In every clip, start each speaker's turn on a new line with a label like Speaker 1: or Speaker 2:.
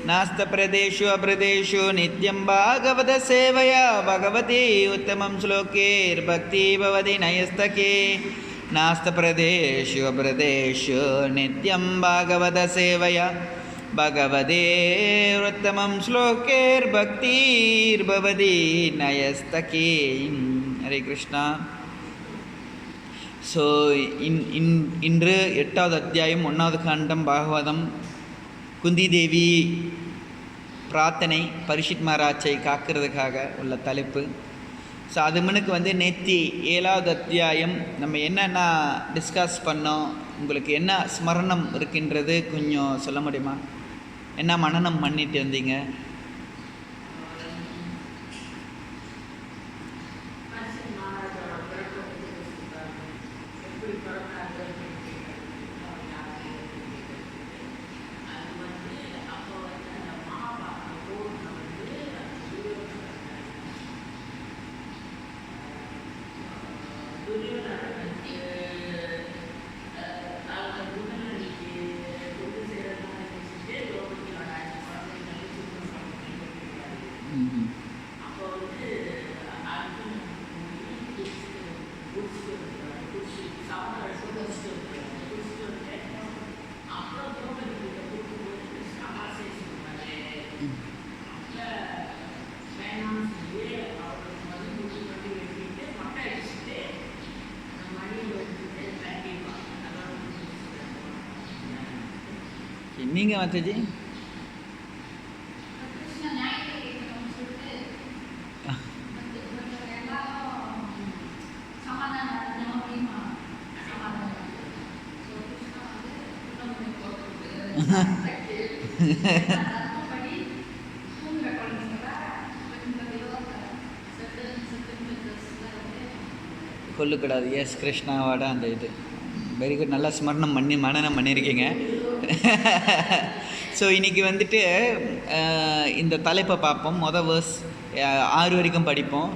Speaker 1: नास्तप्रदेशु अप्रदेशु नित्यं भागवत सेवया भगवती उत्तमं श्लोकैर्भक्ति भवति नयस्तके नास्तप्रदेशु अप्रदेशु नित्यं भागवत सेवया भगवते उत्तमं श्लोकैर्भक्तिर्भवति नयस्तके. हरे कृष्णा. ஸோ இன்று 8வது அத்தியாயம் 1வது காண்டம் பாகவதம் குந்தி தேவி பிரார்த்தனை பரிஷித் மகாராஜை காக்கிறதுக்காக உள்ள தலைப்பு. ஸோ அது முன்னுக்கு நேத்தி 7வது அத்தியாயம் நம்ம என்னென்ன டிஸ்கஸ் பண்ணோம், உங்களுக்கு என்ன ஸ்மரணம் இருக்கின்றது கொஞ்சம் சொல்ல முடியுமா? என்ன மனனம் பண்ணிட்டு வந்தீங்க? நீங்கள் மாதாஜி கொல்லுக்கூடாது. எஸ் கிருஷ்ணாவோட அந்த இது வெரி குட். நல்லா ஸ்மரணம் மனனம் பண்ணியிருக்கீங்க. ஸோ இன்றைக்கி இந்த தலைப்பை பார்ப்போம். வேர்ஸ் 6 வரைக்கும் படிப்போம்.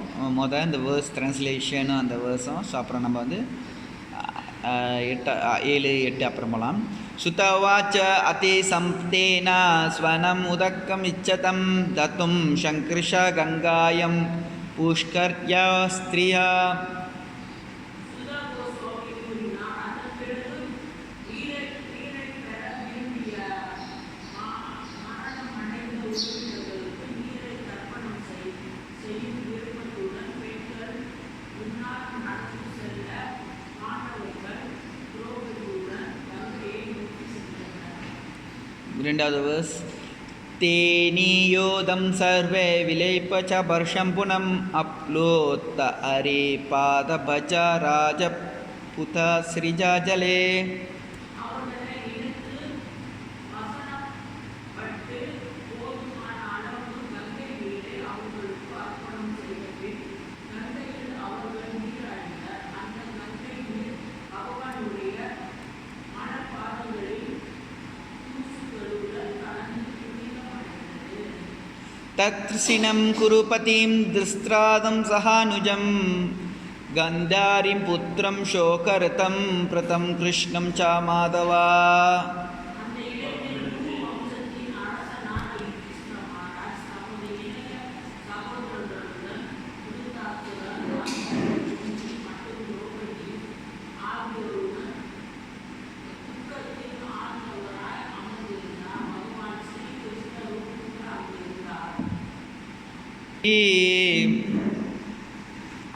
Speaker 1: இந்த வேர்ஸ் ட்ரான்ஸ்லேஷனும் அந்த வேர்ஸும். ஸோ அப்புறம் நம்ம 7, 8 அப்புறம் போகலாம். சுதவாச்ச அதி சம்தேனா ஸ்வனம் உதக்கம் இச்சதம் தத்தும் சங்கிருஷ கங்காயம் புஷ்கர்யா ஸ்திரியா. இரண்டாவது வேர்ஸ். தேனியோதம் சர்வே விலைப்பச்ச பர்ஷம் புனம் அப்லோத்த அரே பாதபஜ ராஜபுத ஸ்ரீஜாஜலே. தத்ருசினம் குருபதிம் திருஸ்திராதம் சகானுஜம் கந்தாரிம் புத்திரம் சோகரதம் பிரதம் கிருஷ்ணம் ச மாதவா.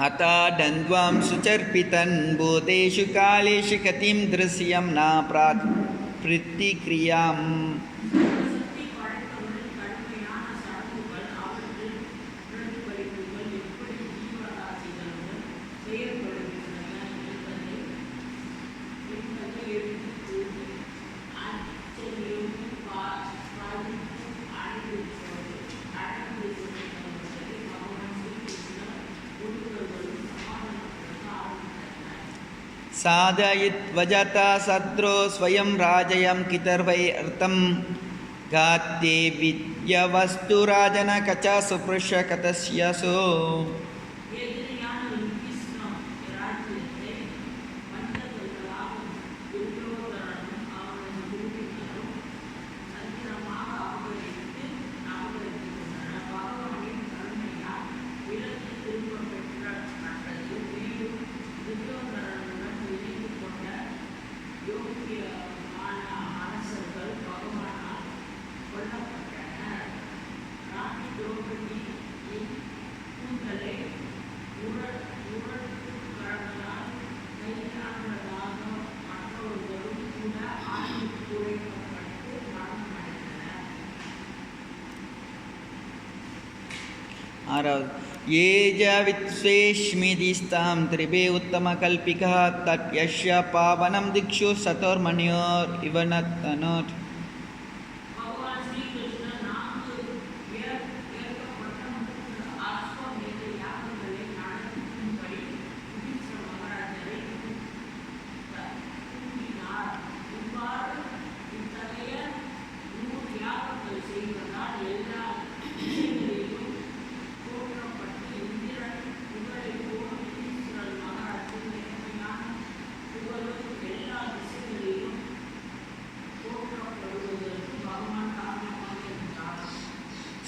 Speaker 1: अता दन्द्वां सुचर्पितन् भूतेषु कालेषु कतिं दृश्यं न प्रतिक्रियाम्. साधयित् वजता सद्रो स्वयं राजयं कितर्वै अर्थं गात्ये विद्यवस्तु राजन कच सुपृश कतस्यसो. ஆறாவது ஏஜ வித்வேஷ்மிதிஸ்தாம் திரிபே உத்தம கல்பிகா தத் யஷ்ய பாவனம் திக்ஷு சதோர்மணியோர் இவனத்தனோட்.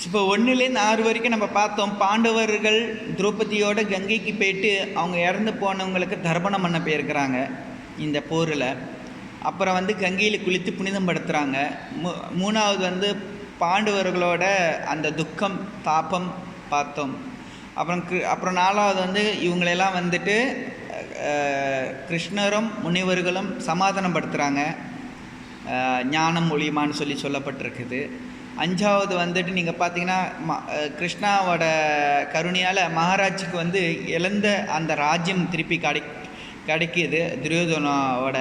Speaker 1: இப்போ 1லேருந்து 6 வரைக்கும் நம்ம பார்த்தோம். பாண்டவர்கள் திரௌபதியோட கங்கைக்கு போயிட்டு அவங்க இறந்து போனவங்களுக்கு தர்ப்பணம் பண்ண போயிருக்கிறாங்க இந்த போரில். அப்புறம் வந்து கங்கையில் குளித்து புனிதம் படுத்துகிறாங்க. 3வது பாண்டவர்களோட அந்த துக்கம் தாபம் பார்த்தோம். அப்புறம் 4வது இவங்களெல்லாம் கிருஷ்ணரும் முனிவர்களும் சமாதானம் படுத்துகிறாங்க, ஞானம் ஒளிமான்னு சொல்லப்பட்டிருக்குது. 5வது நீங்கள் பார்த்தீங்கன்னா கிருஷ்ணாவோட கருணையால் மகாராஜுக்கு இழந்த அந்த ராஜ்யம் திருப்பி கிடைக்கிது. துரியோதனோட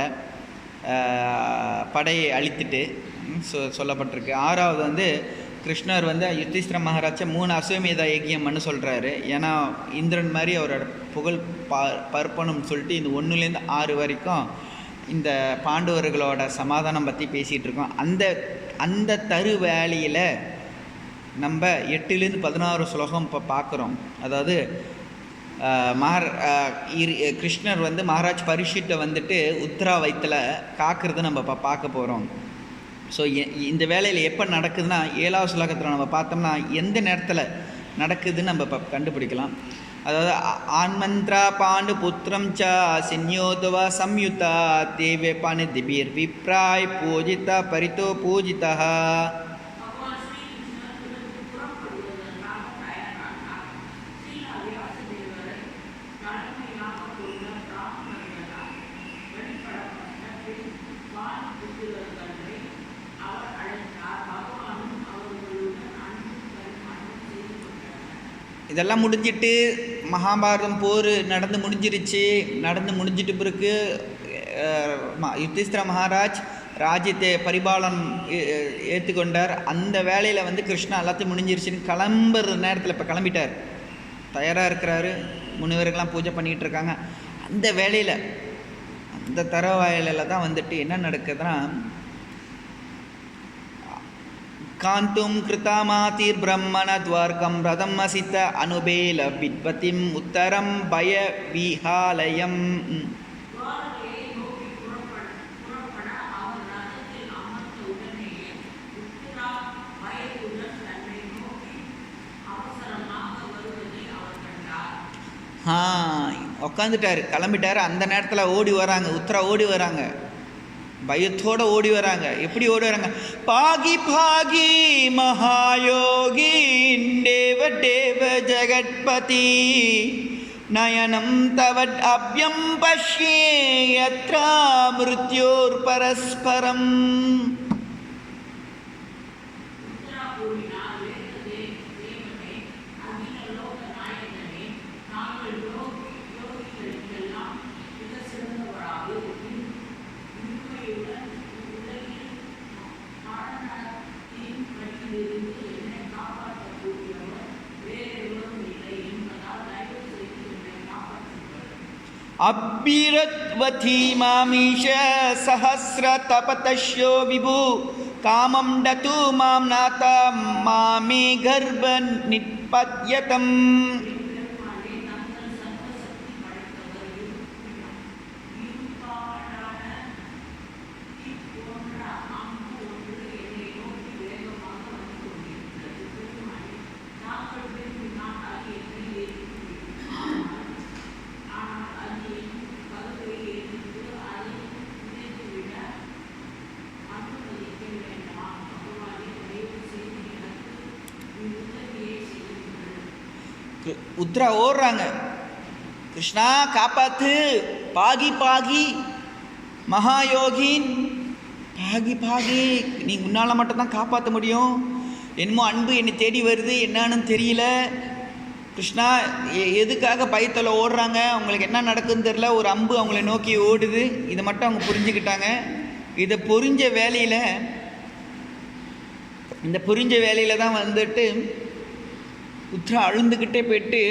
Speaker 1: படையை அழித்துட்டு சொல்லப்பட்டிருக்கு. 6வது கிருஷ்ணர் யுதிஷ்டிர மகாராஜா 3 அஸ்வமேத யஜ்யம்னு சொல்கிறாரு. ஏன்னா இந்திரன் மாதிரி அவரோட புகழ் பரப்பணும்னு சொல்லிட்டு இந்த 1லேருந்து 6 வரைக்கும் இந்த பாண்டவர்களோட சமாதானம் பற்றி பேசிகிட்டு இருக்கோம். அந்த தரு வேலையில் நம்ம 8லேருந்து 16 ஸ்லோகம் இப்போ பார்க்குறோம். அதாவது கிருஷ்ணர் மகாராஜ் பரீட்சித்தை உத்தரா வயிற்றில் காக்கிறது நம்ம இப்போ பார்க்க போகிறோம். ஸோ இந்த வேலையில் எப்போ நடக்குதுன்னா 7வது ஸ்லோகத்தில் நம்ம பார்த்தோம்னா எந்த நேரத்தில் நடக்குதுன்னு நம்ம இப்போ கண்டுபிடிக்கலாம். அதாவது ஆன்மந்திரா பாண்டு புத்திரம் ச சின்யோதவா சம்யுதா தேவே பாணி திபீர் விப்ராய் பூஜிதா பரிதோ பூஜிதா. இதெல்லாம் முடிஞ்சிட்டு மகாபாரதம் போர் நடந்து முடிஞ்சிட்டு பிறகு யுதிஷ்டிர மகாராஜ் ராஜ்யத்தை பரிபாலனம் ஏற்றுக்கொண்டார். அந்த வேலையில் கிருஷ்ணா எல்லாத்தையும் முடிஞ்சிருச்சுன்னு கிளம்புற நேரத்தில் இப்போ கிளம்பிட்டார், தயாராக இருக்கிறாரு. முனிவர்கள்லாம் பூஜை பண்ணிகிட்டு இருக்காங்க. அந்த வேலையில் அந்த தரவாயிலில் தான் என்ன நடக்குதுன்னா காந்தும் கிருதாமாதிர் பிரம்மண துவார்க்கம் ரதம் அசித்த அனுபேல வித்வதிம் உத்தரம் பய விஹாலயம். உட்காந்துட்டாரு, கிளம்பிட்டாரு. அந்த நேரத்தில் ஓடி வராங்க, உத்தரா ஓடி வராங்க, பயத்தோடு ஓடி வராங்க. எப்படி ஓடி வராங்க? பாகி பாகி மகாயோகி தேவ தேவ ஜெகத்பதி நயனம் தவட் அப்யம் பஷ்யே யத்ரா மிருத்யோர் பரஸ்பரம். அபிரத்வதி மாமீஷ சஹஸ்ர தபதஷ்யோ விபு காமம் டது மாம் நாத மாமே கர்ப்ப நித்பத்யதம். உத்ரா ஓடுறாங்க, கிருஷ்ணா காப்பாத்து, பாகி பாகி மகாயோகின், பாகி பாகி நீ உன்னால் மட்டும்தான் காப்பாற்ற முடியும். என்னமோ அன்பு என்னை தேடி வருது, என்னன்னு தெரியல, கிருஷ்ணா எதுக்காக பயத்தில் ஓடுறாங்க, அவங்களுக்கு என்ன நடக்குதுன்னு தெரில, ஒரு அம்பு அவங்கள நோக்கி ஓடுது, இதை மட்டும் அவங்க புரிஞ்சுக்கிட்டாங்க. இதை புரிஞ்ச வேலையில் இந்த புரிஞ்ச வேலையில் தான் வந்துட்டு உத்ரா அழுந்துக்கிட்டே போயிட்டு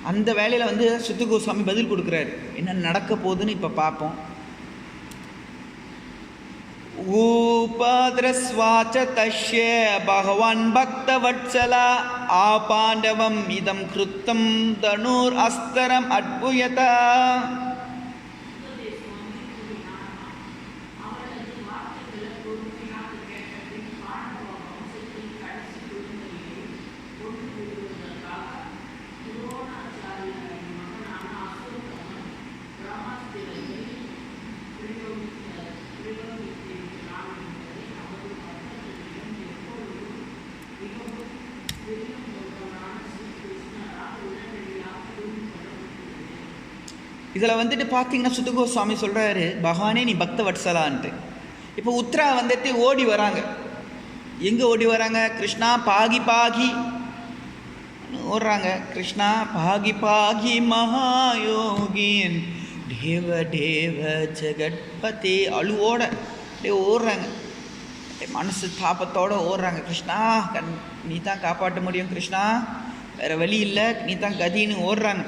Speaker 1: அந்த வேலையில் வந்து சுத்த கோஸ்வாமி பதில் கொடுக்குறாரு. என்ன நடக்க போகுதுன்னு இப்போ பார்ப்போம். ஊபாத்ரஸ்வாச்ச தஸ்ய பகவான் பக்தவத்சலா ஆபாண்டவம் இதம் கிருத்தம் தனுர் அஸ்தரம் அத்புயதா. இதில் வந்துட்டு பார்த்தீங்கன்னா சுத்த கோஸ்வாமி சொல்கிறாரு, பகவானே நீ பக்த வட்சலான்ட்டு. இப்போ உத்ரா வந்துட்டு ஓடி வராங்க. எங்கே ஓடி வராங்க? கிருஷ்ணா பாகி பாகி ஓடுறாங்க. கிருஷ்ணா பாகி பாகி மகாயோகின் தேவ தேவ ஜெகத்பதி அழுவோட அப்படியே ஓடுறாங்க. மனசு தாபத்தோடு ஓடுறாங்க. கிருஷ்ணா நீ தான் காப்பாற்ற முடியும், கிருஷ்ணா வேறு வழி இல்லை, நீ தான் கதின்னு ஓடுறாங்க.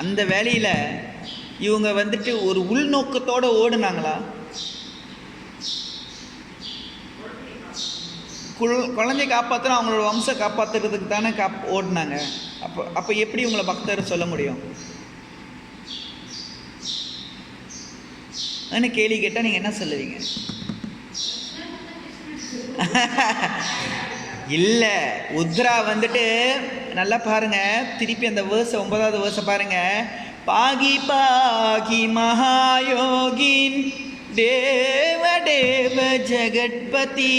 Speaker 1: அந்த வேலையில் இவங்க வந்துட்டு ஒரு உள்நோக்கத்தோடு ஓடுனாங்களா? குழந்தைய காப்பாற்றுனா அவங்களோட வம்சம் காப்பாற்றுறதுக்கு தானே ஓடினாங்க. அப்போ எப்படி உங்களை பக்தர் சொல்ல முடியும்? கேள்வி கேட்டால் நீங்கள் என்ன சொல்லுவீங்க? இல்லை, உத்ரா வந்துட்டு நல்லா பாருங்க, திருப்பி அந்த வேர்ஸை 9வது வேர்ஸை பாருங்க. பாகி பாகி மகாயோகின் தேவ தேவ ஜெகத்பதி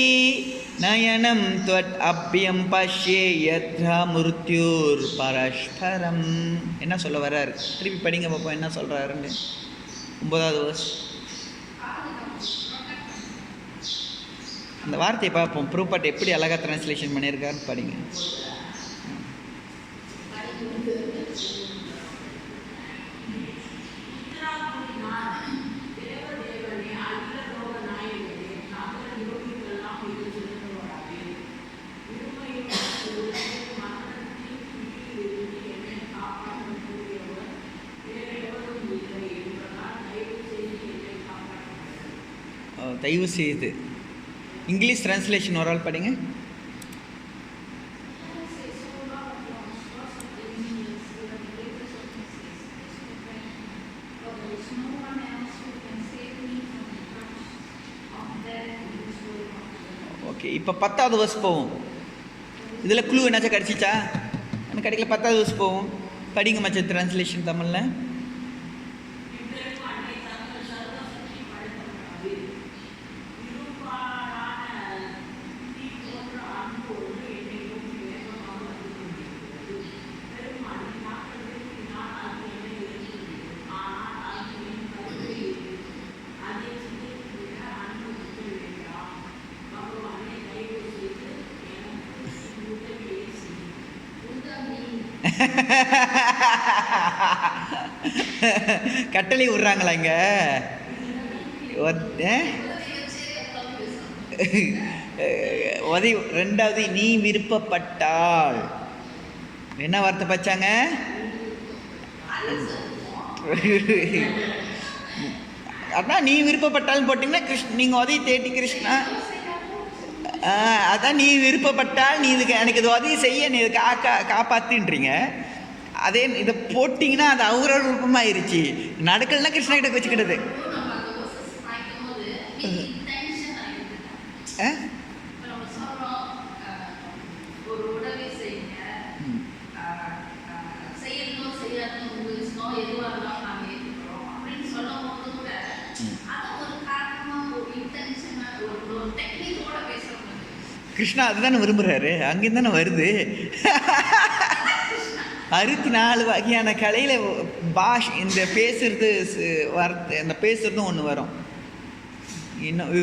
Speaker 1: நயனம் துவட் அப்யம் பஷ்யே யத்ரா மிருத்யூர் பரஸ்பரம். என்ன சொல்ல வர்றாரு? திருப்பி படிங்க பார்ப்போம் என்ன சொல்கிறாருன்னு. 9வது வேர்ஸ் அந்த வார்த்தையை பார்ப்போம். ப்ரூப்பாட் எப்படி அழகாக ட்ரான்ஸ்லேஷன் பண்ணியிருக்காருன்னு படிங்க. தயவு செய்து இங்கிலீஷ் ட்ரான்ஸ்லேஷன் ஒரு ஆள் படிங்க. ஓகே, இப்போ 10வது வருஷ போவோம். இதில் க்ளூ என்னாச்சும் கிடச்சிச்சா? எனக்கு கிடைக்கல. 10வது வருஷ போவோம். படிங்க மச்ச ட்ரான்ஸ்லேஷன் தமிழில். கட்டளை விடுறாங்களா இங்க? ரெண்டாவது நீ விருப்பப்பட்டால் என்ன வார்த்தை பச்சாங்க? அதான் நீ விருப்பப்பட்டாலும் போட்டிங்கன்னா நீங்கள் உதவி தேடி கிருஷ்ணா. அதான் நீ விருப்பப்பட்டால் நீ இதுக்கு எனக்கு இது உதவி செய்ய நீ இதை காப்பாற்றுன்றீங்க. அதே இதை போட்டிங்கன்னா அது அவரோட விருப்பமாயிருச்சு. நடக்கலைன்னா கிருஷ்ணா கிட்ட வச்சுக்கிட்டது. கிருஷ்ணா அதுதானே விரும்புகிறாரு. அங்கேருந்து தானே வருது. 64 வகையான கலையில் இந்த பேசுறது வார்த்தை, அந்த பேசுறதும் ஒன்று வரும். இன்னும்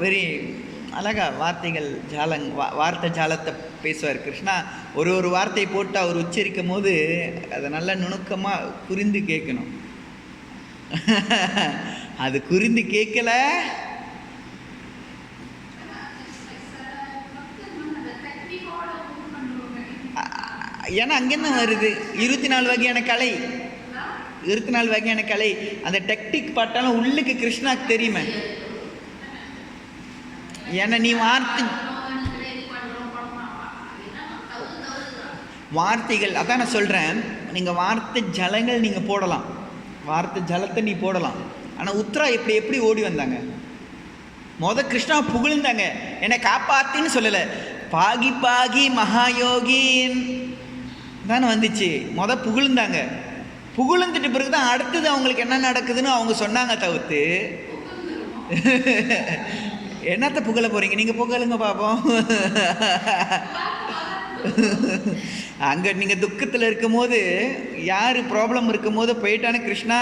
Speaker 1: வெரி அழகா வார்த்தைகள் வார்த்தை ஜாலத்தை பேசுவார் கிருஷ்ணா. ஒரு வார்த்தையை போட்டு அவர் உச்சரிக்கும் போது அதை நல்லா நுணுக்கமாக புரிந்து கேட்கணும். அது புரிந்து கேட்கல. ஏன்னா அங்கேருந்து வருது 24 வகையான கலை, 24 வகையான கலை. அந்த டெக்னிக் பார்த்தாலும் உள்ளுக்கு கிருஷ்ணாக்கு தெரியுமே. ஏன்னா நீ வார்த்தைகள் அதான் நான் சொல்கிறேன். நீங்கள் வார்த்தை ஜலங்கள் நீங்கள் போடலாம், வார்த்தை ஜலத்தை நீ போடலாம். ஆனால் உத்ரா எப்படி ஓடி வந்தாங்க? கிருஷ்ணா புகழ்ந்தாங்க, என்னை காப்பாத்தின்னு சொல்லலை, பாகி பாகி மகாயோகின் தானே வந்துச்சு. புகழ்ந்தாங்க. புகழ்ந்துட்டு பிறகு தான் அடுத்தது அவங்களுக்கு என்ன நடக்குதுன்னு அவங்க சொன்னாங்க. தவிர்த்து என்னத்த புகழ போறீங்க நீங்கள்? புகழுங்க பாப்போம். அங்கே நீங்கள் துக்கத்தில் இருக்கும் போது, யார் ப்ராப்ளம் இருக்கும் போது போயிட்டானே கிருஷ்ணா,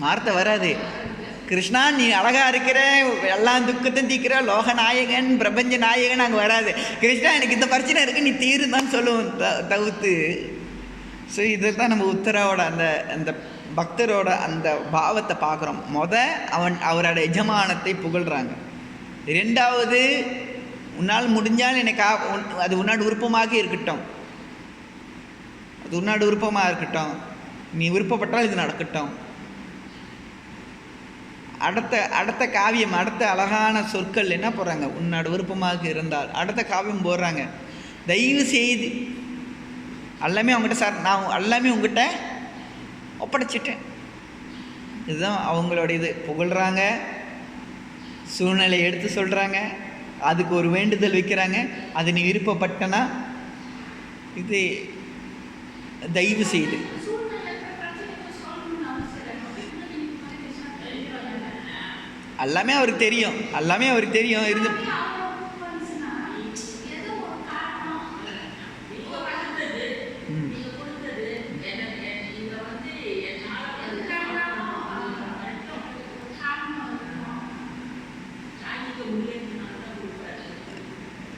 Speaker 1: வார்த்தை வராது. கிருஷ்ணா நீ அழகா இருக்கிற, எல்லாம் துக்கத்தையும் தீக்கிற, லோக நாயகன் பிரபஞ்ச நாயகன் அங்கே வராது. கிருஷ்ணா எனக்கு இந்த பிரச்சனை இருக்கு, நீ தீருந்தான்னு சொல்லுவோம் தவிர்த்து. ஸோ இதில் தான் நம்ம உத்தராவோட அந்த பக்தரோட அந்த பாவத்தை பார்க்குறோம். அவரோட எஜமானத்தை புகழ்கிறாங்க. ரெண்டாவது, உன்னால் முடிஞ்சால் எனக்கு அது உன்னோட விருப்பமாக இருக்கட்டும், அது உன்னோட விருப்பமாக இருக்கட்டும், நீ விருப்பப்பட்டால் இது நடக்கட்டும். அடுத்த காவியம், அடுத்த அழகான சொற்கள் என்ன போடுறாங்க? உன்னோட விருப்பமாக இருந்தால். அடுத்த காவியம் போடுறாங்க, தயவு செய்து எல்லாமே அவங்ககிட்ட சார், நான் எல்லாமே உங்ககிட்ட ஒப்படைச்சிட்டேன். இதுதான் அவங்களோட இது. புகழ்கிறாங்க, சூழ்நிலையை எடுத்து சொல்கிறாங்க, அதுக்கு ஒரு வேண்டுதல் வைக்கிறாங்க, அது நீ விருப்பப்பட்டனா இது தயவு செய்து. எல்லாமே அவருக்கு தெரியும், எல்லாமே அவருக்கு தெரியும். இருந்து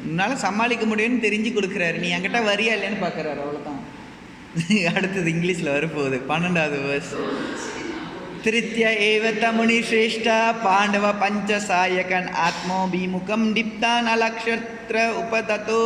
Speaker 1: உன்னால் சமாளிக்க முடியும்னு தெரிஞ்சு கொடுக்குறாரு. நீ என்கிட்ட வரியா இல்லைன்னு பார்க்குறாரு, அவ்வளோதான். அடுத்தது இங்கிலீஷில் வரப்போகுது 12வது verse. திருத்திய ஏவ தமுனி ஸ்ரேஷ்டா பாண்டவ பஞ்சசாயகன் ஆத்மோபிமுகம் டிப்தான் அலக்ஷத்ர உபததோ.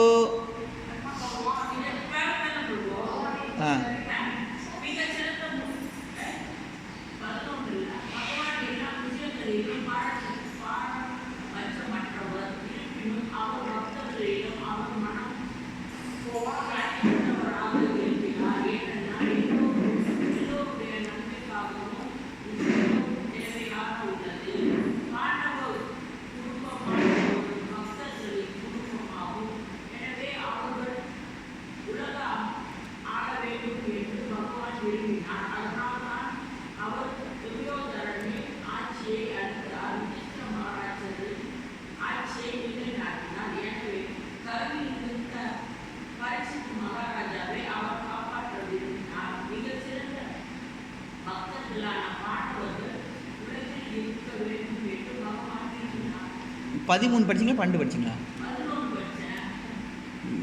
Speaker 1: பதிமூணு படிச்சிங்களா 12 படிச்சிங்களா?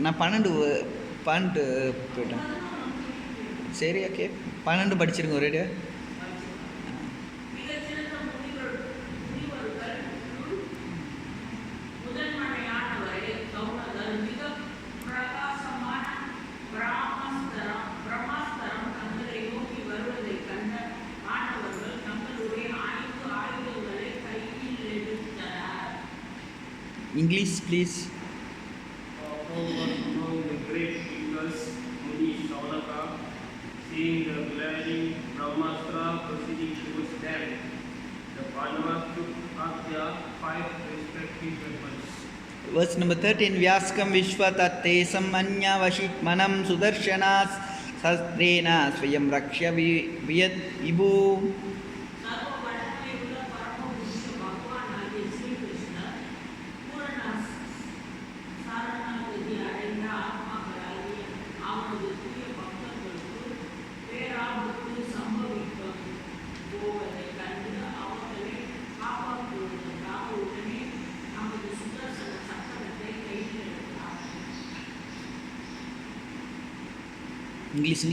Speaker 1: நான் 12 போயிட்டேன். சரி, ஓகே, 12 படிச்சிருங்க ஒரே. English, please.
Speaker 2: The great eagles, Muni Saunaka, seeing the glaring Brahmastra proceeding towards them, the Pandavas took up their 5 respective weapons.
Speaker 1: Verse number 13. Vyaskam Vishwatattesam Anya Vashit Manam Sudarshanas Sastrena Swayam Rakshya Vyat Ibu. English.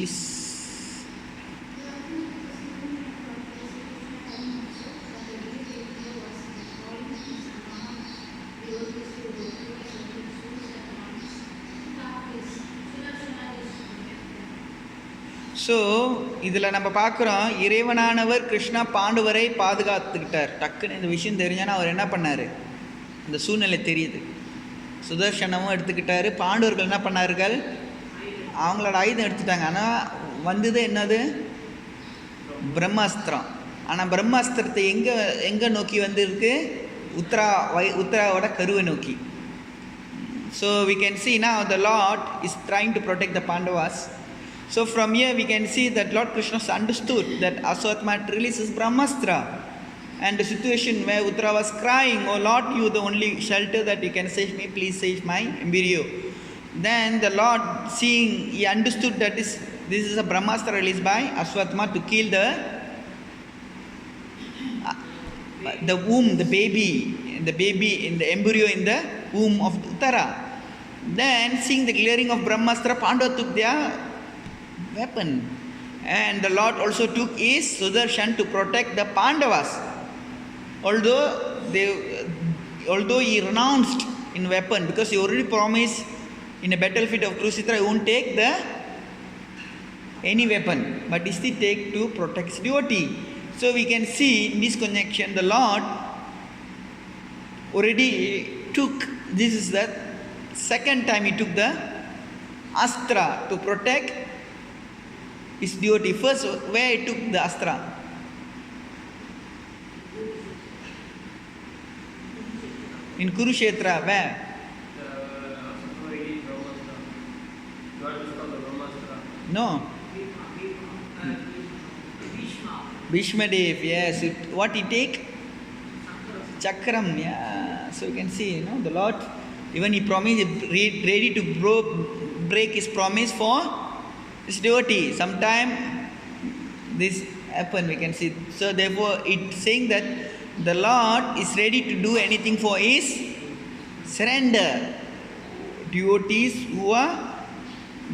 Speaker 1: So இதில் நம்ம பார்க்குறோம், இறைவனானவர் கிருஷ்ணா பாண்டுவரை பாதுகாத்துக்கிட்டார். டக்குன்னு இந்த விஷயம் தெரிஞ்சானா அவர் என்ன பண்ணார், இந்த சூழ்நிலை தெரியுது. சுதர்சனமும் எடுத்துக்கிட்டாரு. பாண்டவர்கள் என்ன பண்ணார்கள், அவங்களோட ஆயுதம் எடுத்துட்டாங்க. ஆனால் வந்தது என்னது, பிரம்மாஸ்திரம். ஆனால் பிரம்மாஸ்திரத்தை எங்கே நோக்கி வந்திருக்கு, உத்தராவோட கருவை நோக்கி. So we can see now the Lord is trying to protect the Pandavas. So from here we can see that Lord Krishna understood that Aswatthama releases Brahmastra, and the situation where Uttara was crying, "Oh Lord, you the only shelter that you can save me, please save my embryo." Then the Lord, seeing, he understood that this is a Brahmastra released by Aswatthama to kill the womb, the baby in the embryo in the womb of Uttara. Then seeing the glaring of Brahmastra, Pandava took their weapon, and the Lord also took his Sudarshan to protect the Pandavas. Although he renounced in weapon, because he already promised in a battlefield of Kurukshetra he won't take any weapon, but he still take to protect his devotee. So we can see in this connection the Lord already took, this is the second time he took the astra to protect his devotee. First, where he took the astra? In Kurukshetra. Where? No. Bhishma Dev, yes. What he take? Chakram, yeah. So you can see, the Lord, even he promised, ready to break his promise for his devotee. Sometime this happen, we can see. So therefore it's saying that the Lord is ready to do anything for his surrender devotees who are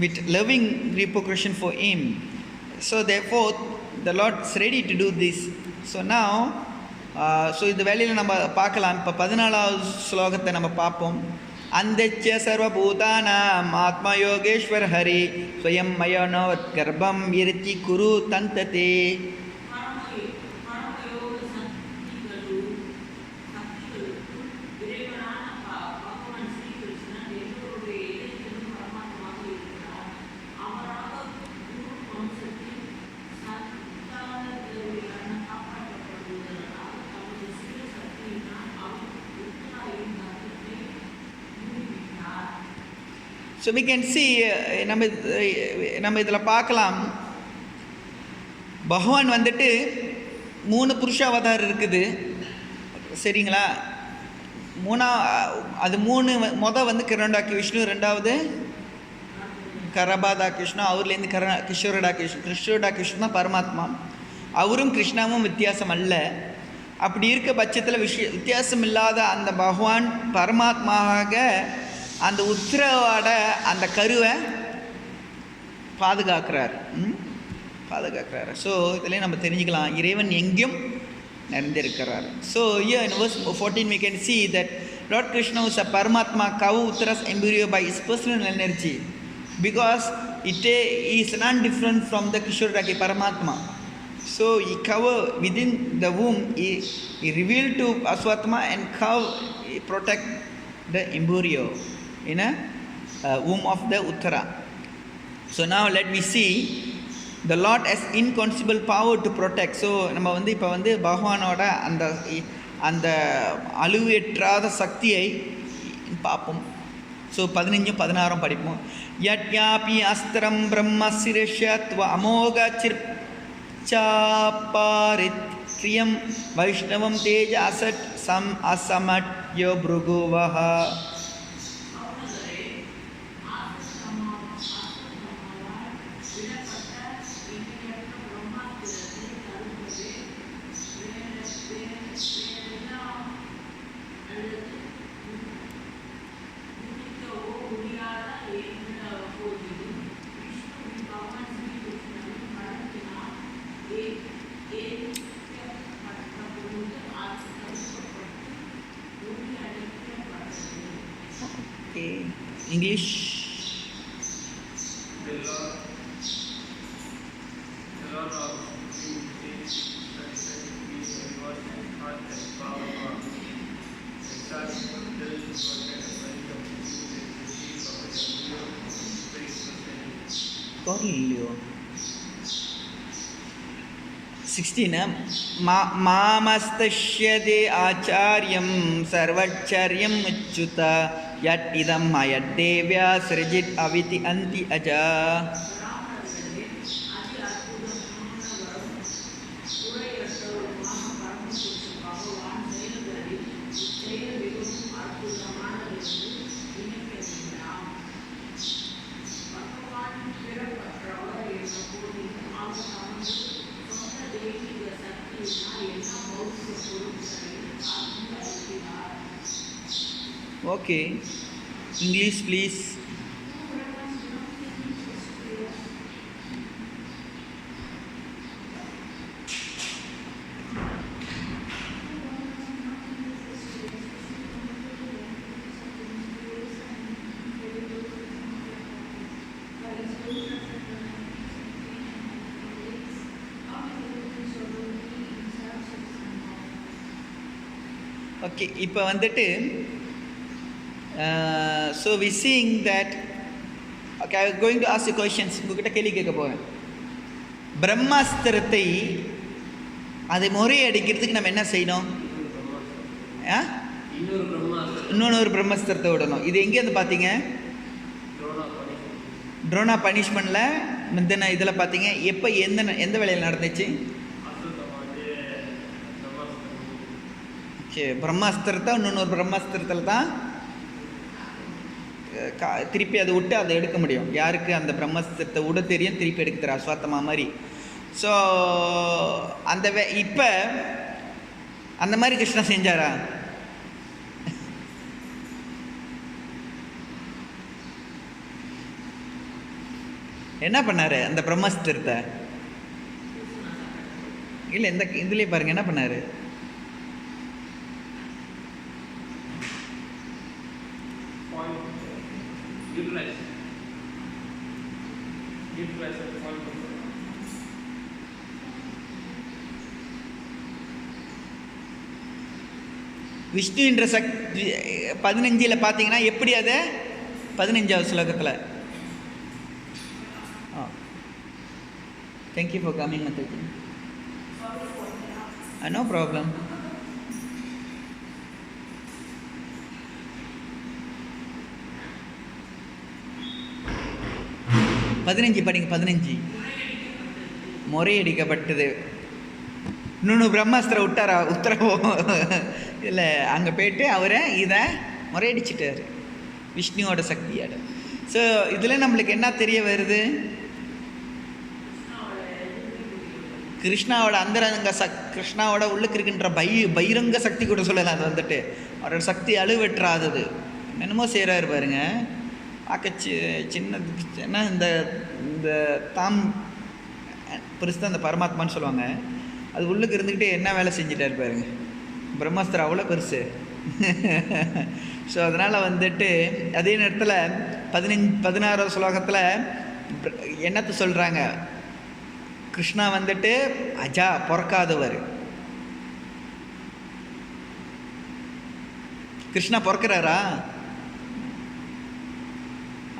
Speaker 1: with loving repercussion for him. So therefore the Lord is ready to do this. So now so இந்த வேலையில் நம்ம பார்க்கலாம். இப்போ 14வது ஸ்லோகத்தை நம்ம பார்ப்போம். அந்தச்ச சர்வபூதானாம் ஆத்மயோகேஸ்வர் ஹரி ஸ்வயம் மயோனோத் கர்ப்பம் விருத்தி குரு தந்ததே. ஸோ we can see, நம்ம இதில் பார்க்கலாம், பகவான் வந்துட்டு 3 புருஷாவதாரம் இருக்குது, சரிங்களா? அது 3 வந்து கிரணடாக்கி விஷ்ணு, 2வது கரபாதாக்கி விஷ்ணு, அவர்லேருந்து கிஷோரடாக்கி விஷ்ணு தான் பரமாத்மா. அவரும் கிருஷ்ணாவும் வித்தியாசம் அல்ல. அப்படி இருக்க பட்சத்தில் வித்தியாசம் இல்லாத அந்த பகவான் பரமாத்மாக அந்த உத்தரவோட அந்த கருவை பாதுகாக்கிறார். ஸோ இதில் நம்ம தெரிஞ்சுக்கலாம், இறைவன் எங்கேயும் நிறைந்திருக்கிறார். So here in verse 14 we can see that Lord Krishna is a Paramatma cow Uttara's embryo by his personal energy, because he is non-different from the Kishoradaki Paramatma. So he cover within the womb, he revealed to Aswatthama, and cow protect the embryo in a womb of the Uttara. So now let me see, the Lord has inconceivable power to protect. So நம்ம இப்போ பகவானோட அந்த அழுவேற்றாத சக்தியை பார்ப்போம். So 15-16 படிப்போம். யட்யாபி அஸ்திரம் பிரம்மசிரஷ்யத்வ அமோக சிற்சாபாரித்ரியம் வைஷ்ணவம் தேஜ அசட் சம் அசமட்யோ பிருகுவஹ. Okay English.
Speaker 2: The Lord of Kings says, peace and God and heart and power of God. The Son of the Lord is
Speaker 1: Cornelio 16 मामस्तश्यते आचार्यं सर्वचर्यं मुच्युत यत् इदं मयद्देव्या सृजित् अविति अन्ति अजा. Okay, English please. Okay, இப்போ வந்துட்டு so we seeing that, okay, I am going to ask you questions. உங்ககிட்ட கேள்வி கேட்க போகிறேன். பிரம்மாஸ்திரத்தை அதை முறையடிக்கிறதுக்கு நம்ம என்ன செய்யணும்? இன்னொரு பிரம்மாஸ்திரத்தை விடணும். இது எங்கேருந்து பார்த்தீங்க? ட்ரோனா பனிஷ்மெண்ட்டில் முந்தின இதில் பார்த்தீங்க. எப்போ எந்த வேலையில் நடந்துச்சு? சரி, பிரம்மாஸ்திரத்தை இன்னொரு பிரம்மாஸ்திரத்தில் தான் திருப்பி அதை விட்டு அதை எடுக்க முடியும். யாருக்கு அந்த பிரம்மஸ்திரத்தை விட தெரியும், திருப்பி எடுக்க தெரியும், அஸ்வாத்தமா மாதிரி. ஸோ அந்த இப்போ அந்த மாதிரி கிருஷ்ணா செஞ்சாரா? என்ன பண்ணாரு அந்த பிரம்மஸ்திரத்தை? இல்லை, இந்த இதுலேயே பாருங்க என்ன பண்ணாரு. விஷ்ணு என்ற சக்தி 15 பார்த்தீங்கன்னா எப்படி அது 15வது ஸ்லோகத்தில். Thank you for coming Mataji. No problem. படிங்க. 15 முறையடிக்கப்பட்டது. இன்னொன்று பிரம்மாஸ்திரம் விட்டாரா? உத்தரவோ இல்லை, அங்கே போய்ட்டு அவரை இதை முறையடிச்சிட்டார் விஷ்ணுவோட சக்தியோட. ஸோ இதில் நம்மளுக்கு என்ன தெரிய வருது? கிருஷ்ணாவோட அந்தரங்க கிருஷ்ணாவோட உள்ளுக்கு இருக்கின்ற பைரங்க சக்தி கூட சொல்லலாம். அது வந்துட்டு அவரோட சக்தி அழுவற்றாதது என்னமோ செய்கிறாரு பாருங்க. பார்க்க சின்ன இந்த தாம் பெருசு அந்த பரமாத்மான்னு சொல்லுவாங்க. அது உள்ளுக்கு இருந்துக்கிட்டே என்ன வேலை செஞ்சிட்டாரு பாருங்க. பிரம்மாஸ்திரம் அவ்வளோ பெருசு. ஸோ அதனால் வந்துட்டு அதே நேரத்தில் 16வது ஸ்லோகத்தில் என்னத்தை சொல்கிறாங்க? கிருஷ்ணா வந்துட்டு அஜா, பிறக்காதவர். கிருஷ்ணா பிறக்கிறாரா?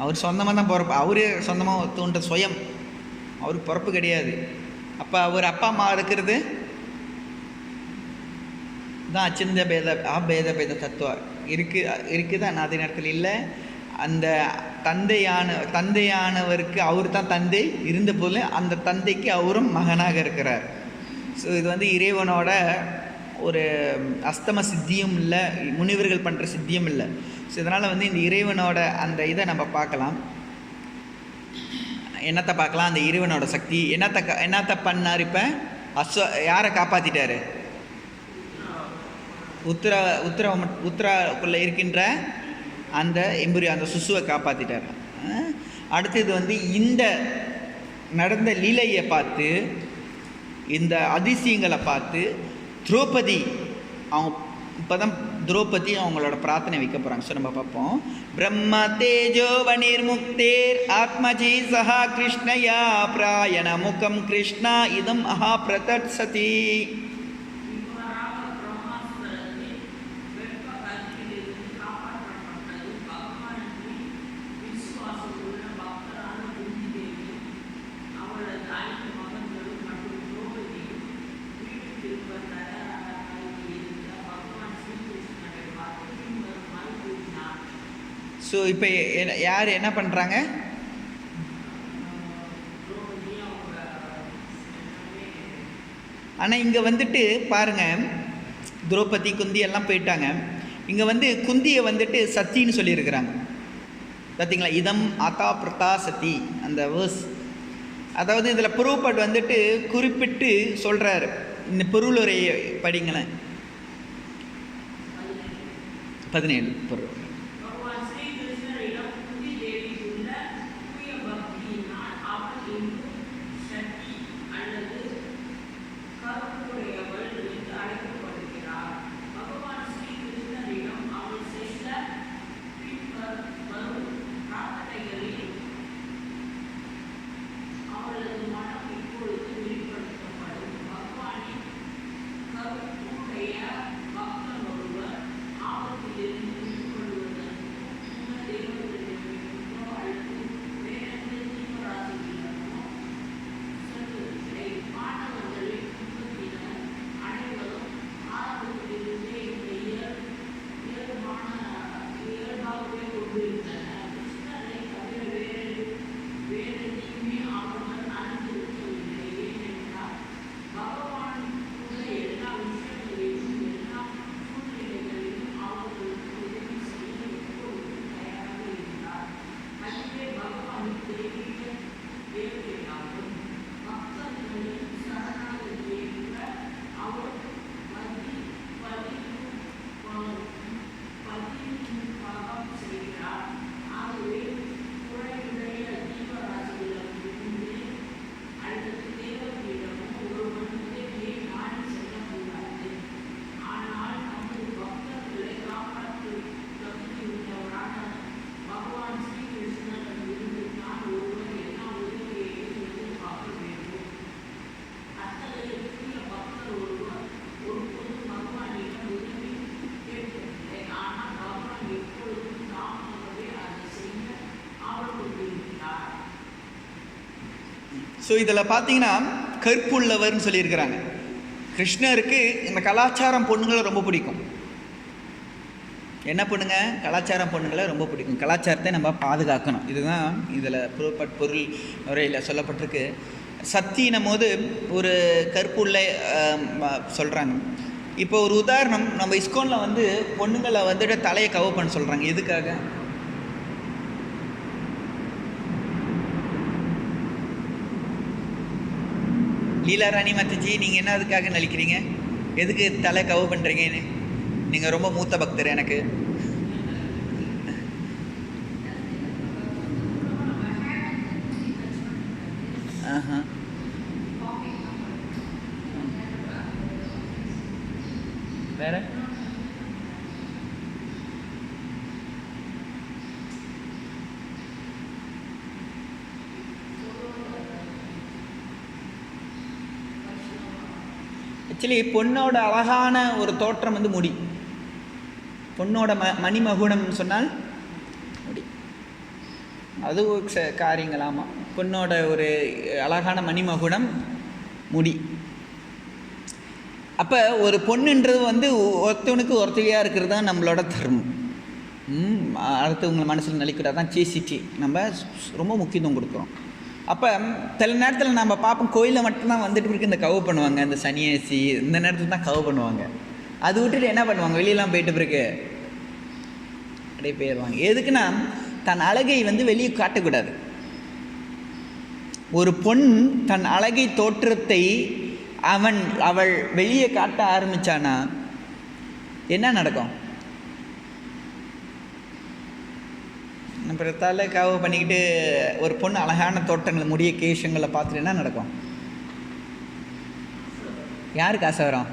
Speaker 1: அவர் சொந்தமாக தான் பிறப்பு. அவரே சொந்தமாக தோன்ற சுயம், அவருக்கு பிறப்பு கிடையாது. அப்போ அவர் அப்பா அம்மா இருக்கிறது தான் அச்சிந்த பேத தத்துவம் இருக்குதான் அதே நேரத்தில் இல்லை. அந்த தந்தையானவருக்கு அவர் தான் தந்தை இருந்த போது அந்த தந்தைக்கு அவரும் மகனாக இருக்கிறார். ஸோ இது வந்து இறைவனோட ஒரு அஸ்தம சித்தியும் இல்லை, முனிவர்கள் பண்ணுற சித்தியும் இல்லை. ஸோ இதனால் வந்து இந்த இறைவனோட அந்த இதை நம்ம பார்க்கலாம். என்னத்தை பார்க்கலாம்? அந்த இறைவனோட சக்தி என்னத்தை பண்ணார்? இப்போ யாரை காப்பாற்றிட்டாரு? உத்தராக்குள்ளே இருக்கின்ற அந்த எம்புரி, அந்த சுசுவை காப்பாற்றிட்டார். அடுத்தது வந்து இந்த நடந்த லீலையை பார்த்து, இந்த அதிசயங்களை பார்த்து திரௌபதி அவங்க இப்போ தான் திரௌபதி அவங்களோட பிரார்த்தனை வைக்க போகிறாங்க. ஸோ நம்ம பார்ப்போம். பிரம்ம தேஜோ வனிர்முக்தேர் ஆத்மஜி சஹா கிருஷ்ணயா பிராயண முகம் கிருஷ்ணா இதம் அஹா பிரதட்சதி. ஸோ இப்போ யார் என்ன பண்ணுறாங்க? ஆனால் இங்கே வந்துட்டு பாருங்கள், திரௌபதி குந்தி எல்லாம் போயிட்டாங்க. இங்கே வந்து குந்தியை வந்துட்டு சத்தின்னு சொல்லியிருக்கிறாங்க. பார்த்தீங்களா? இதம் ஆதா பிரதா சதி அந்த வேர்ஸ். அதாவது இதில் புரோபட் வந்துட்டு குறிப்பிட்டு சொல்கிறாரு. இந்த பொருளுரையை படிங்களேன். 17 பொருள். ஸோ இதில் பார்த்தீங்கன்னா கற்புள்ளவர்னு சொல்லியிருக்கிறாங்க. கிருஷ்ணருக்கு இந்த கலாச்சாரம் பொண்ணுங்களை ரொம்ப பிடிக்கும். என்ன பொண்ணுங்க? கலாச்சாரம் பொண்ணுங்களை ரொம்ப பிடிக்கும். கலாச்சாரத்தை நம்ம பாதுகாக்கணும். இதுதான் இதில் பொருள் உரையில் சொல்லப்பட்டிருக்கு. சத்தின்னும் போது ஒரு கற்புள்ள சொல்கிறாங்க. இப்போ ஒரு உதாரணம், நம்ம இஸ்கோனில் வந்து பொண்ணுங்களை வந்துட்டு தலையை கவர் பண்ண சொல்கிறாங்க. எதுக்காக? லீலா ராணி மத்தஜி, நீங்கள் என்ன அதுக்காக நடிக்கிறீங்க? எதுக்கு தலை கவர் பண்ணுறீங்கன்னு? நீங்கள் ரொம்ப மூத்த பக்தர் எனக்கு. வேற ஆக்சுவலி பொண்ணோட அழகான ஒரு தோற்றம் வந்து முடி. பொண்ணோட மணிமகுடம் சொன்னால் முடி. அது காரியங்களாமா. பொண்ணோட ஒரு அழகான மணிமகுடம் முடி. அப்போ ஒரு பொண்ணுன்றது வந்து ஒருத்தவனுக்கு ஒருத்தவையாக இருக்கிறது தான் நம்மளோட தர்மம். அடுத்தவங்களை மனசில் நினைக்கிறது தான் சேசிட்டி நம்ம ரொம்ப முக்கியத்துவம் கொடுக்குறோம். அப்போ சில நேரத்தில் நம்ம பார்ப்போம், கோயிலில் மட்டும்தான் வந்துட்டு பிறகு இந்த கவு பண்ணுவாங்க, இந்த சன்னியாசி இந்த நேரத்தில் தான் கவு பண்ணுவாங்க. அது விட்டுட்டு என்ன பண்ணுவாங்க, வெளியெல்லாம் போயிட்டு பிறகு அப்படியே போயிடுவாங்க. எதுக்குன்னா தன் அழகை வந்து வெளியே காட்டக்கூடாது. ஒரு பொண் தன் அழகை தோற்றத்தை அவள் வெளியே காட்ட ஆரம்பித்தானா என்ன நடக்கும்? பிறத்தால காவு பண்ணிக்கிட்டு ஒரு பொண்ணு அழகான தோட்டங்களை முடிய கேஷங்களை பார்த்துட்டு என்ன நடக்கும்? யாருக்கு ஆசை வரும்?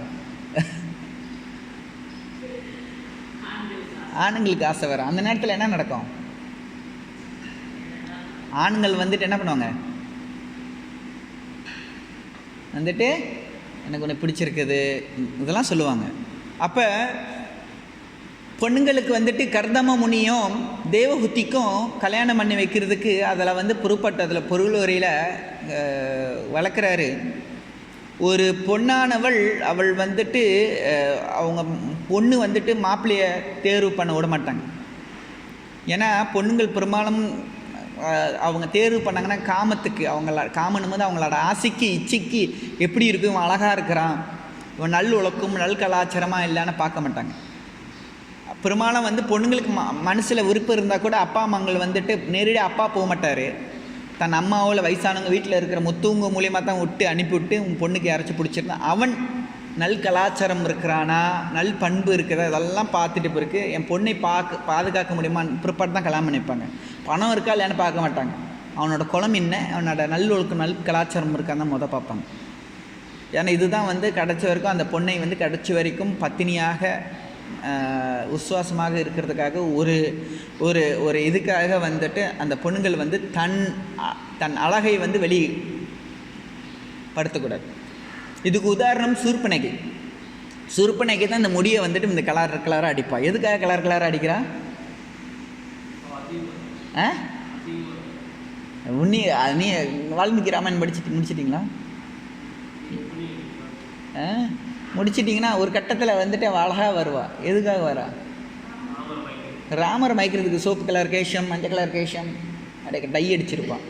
Speaker 1: ஆணுங்களுக்கு ஆசை வரும். அந்த நேரத்தில் என்ன நடக்கும்? ஆண்கள் வந்துட்டு என்ன பண்ணுவாங்க? வந்துட்டு எனக்கு ஒன்று பிடிச்சிருக்குது இதெல்லாம் சொல்லுவாங்க. அப்போ பொண்ணுங்களுக்கு வந்துட்டு கர்தம முனியும் தேவஹுத்திக்கும் கல்யாணம் பண்ணி வைக்கிறதுக்கு அதில் வந்து பொறுப்பட்டதில் பொருள் வரையில் வளர்க்குறாரு. ஒரு பொண்ணானவள் அவள் வந்துட்டு அவங்க பொண்ணு வந்துட்டு மாப்பிள்ளையை தேர்வு பண்ண விட மாட்டாங்க. ஏன்னா பொண்ணுங்கள் பெரும்பாலும் அவங்க தேர்வு பண்ணாங்கன்னா காமத்துக்கு, காமனும் போது அவங்களோட ஆசைக்கு இச்சைக்கு எப்படி இருக்கும், இவன் அழகாக இருக்கிறான், இவன் நல் உழக்கும் நல் கலாச்சாரமாக இல்லைன்னு பார்க்க மாட்டாங்க. பெரும்பாலும் வந்து பொண்ணுங்களுக்கு மனசில் விருப்பம் இருந்தால் கூட அப்பா அம்மாங்கள் வந்துட்டு நேரடியாக அப்பா போக மாட்டார். தன் அம்மாவில் வயசானவங்க வீட்டில் இருக்கிற முத்துவங்க மூலியமாக தான் விட்டு அனுப்பிவிட்டு உன் பொண்ணுக்கு யாராச்சும் பிடிச்சிருந்தா அவன் நல் கலாச்சாரம் இருக்கிறானா, நல் பண்பு இருக்கிற இதெல்லாம் பார்த்துட்டு பிறகு என் பொண்ணை பாதுகாக்க முடியுமான்னு பிற்பாடு தான் கல்யாணம் பண்ணிப்பாங்க. பணம் இருக்கா இல்லைன்னு பார்க்க மாட்டாங்க. அவனோட குலம் என்ன, அவனோட நல்லொழுக்கம் நல் கலாச்சாரம் இருக்கான்னு தான் முத பார்ப்பாங்க. ஏன்னா இதுதான் வந்து கடைசி வரைக்கும் அந்த பொண்ணை வந்து கடைசி வரைக்கும் பத்தினியாக விசுவாசமாக இருக்கிறதுக்காக ஒரு ஒரு ஒரு இதுக்காக வந்துட்டு அந்த பொண்ணுங்கள் வந்து தன் அழகை வந்து வெளிப்படுத்தக்கூடாது. இதுக்கு உதாரணம் சூர்பனகை. சூர்பனகை தான் இந்த முடியை வந்துட்டு இந்த கலராக அடிப்பா. எதுக்காக கலராக அடிக்கிறா? நீ வால்மீகி ராமாயணம் முடிச்சிட்டிங்களா? முடிச்சிட்டிங்கன்னா ஒரு கட்டத்தில் வந்துட்டு அழகாக வருவா. எதுக்காக வரா? ராமர் மயக்கிறதுக்கு சோப்பு கலர் கேஷம், மஞ்சள் கலர் கேஷம் அப்படியே டை அடிச்சிருப்பான்.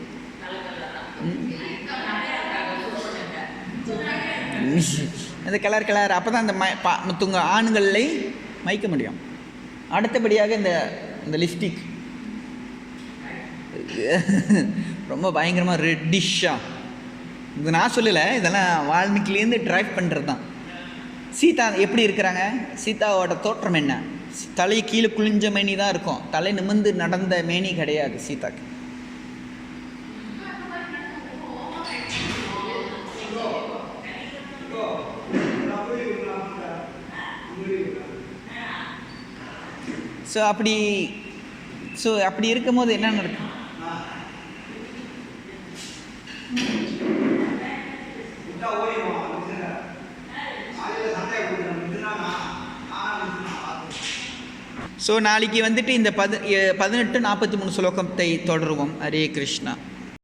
Speaker 1: அந்த கலர் அப்போ தான் அந்த ஆண்களை மயக்க முடியும். அடுத்தபடியாக இந்த லிப்ஸ்டிக் ரொம்ப பயங்கரமாக ரெட்டிஷ்ஷாக, இது நான் சொல்லலை, இதெல்லாம் வால்மீகிலேருந்து ட்ரைவ் பண்ணுறது தான். சீதா எப்படி இருக்கிறாங்க? சீதாவோட தோற்றம் என்ன? தலை கீழே குளிஞ்ச மேனி தான் இருக்கும், தலை நிமிர்ந்து நடந்த மேனி கிடையாது சீதாக்கு. ஸோ அப்படி இருக்கும்போது என்ன நடக்கும்? ஸோ நாளைக்கு வந்துட்டு இந்த 18-43 ஸ்லோகத்தை தொடருவோம். ஹரே கிருஷ்ணா.